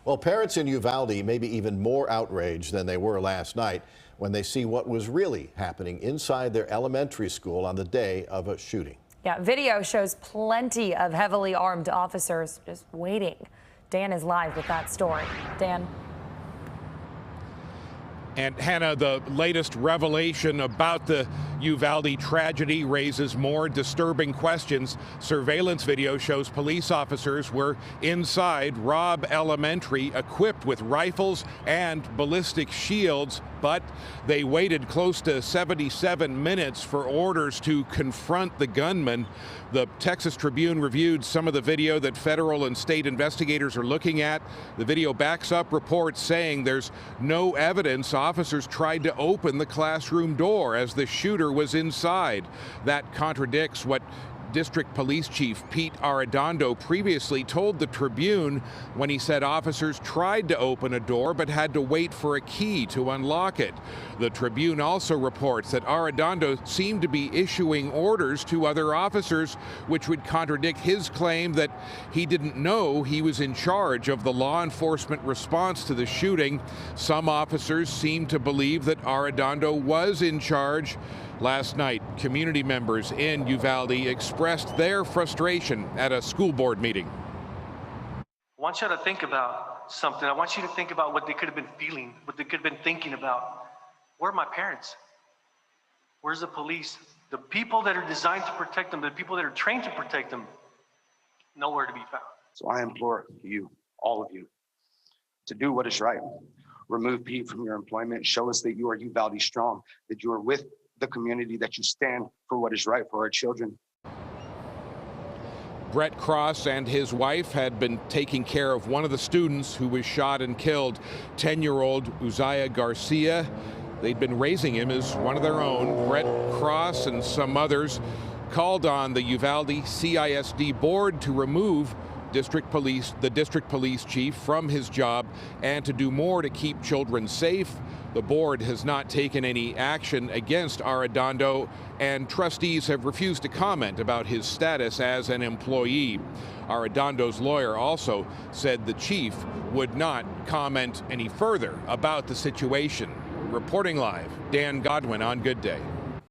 Well, parents in Uvalde may be even more outraged than they were last night when they see what was really happening inside their elementary school on the day of a shooting. Yeah, video shows plenty of heavily armed officers just waiting. Dan is live with that story. Dan. And Hannah, the latest revelation about the Uvalde tragedy raises more disturbing questions. Surveillance video shows police officers were inside Robb Elementary equipped with rifles and ballistic shields, but they waited close to 77 minutes for orders to confront the gunman. The Texas Tribune reviewed some of the video that federal and state investigators are looking at. The video backs up reports saying there's no evidence officers tried to open the classroom door as the shooter was inside. That contradicts what District Police Chief Pete Arredondo previously told the Tribune when he said officers tried to open a door but had to wait for a key to unlock it. The Tribune also reports that Arredondo seemed to be issuing orders to other officers, which would contradict his claim that he didn't know he was in charge of the law enforcement response to the shooting. Some officers seem to believe that Arredondo was in charge. Last night, community members in Uvalde expressed their frustration at a school board meeting. I want you to think about something. I want you to think about what they could have been feeling, what they could have been thinking about. Where are my parents? Where's the police? The people that are designed to protect them, the people that are trained to protect them, nowhere to be found. So I implore you, all of you, to do what is right. Remove Pete from your employment. Show us that you are Uvalde strong, that you are with the community, that you stand for what is right for our children. Brett Cross and his wife had been taking care of one of the students who was shot and killed, 10-year-old Uzziah Garcia. They'd been raising him as one of their own. Brett Cross and some others called on the Uvalde CISD board to remove the district police chief from his job and to do more to keep children safe. The board has not taken any action against Arredondo, and trustees have refused to comment about his status as an employee. Arredondo's lawyer also said the chief would not comment any further about the situation. Reporting live, Dan Godwin on Good Day.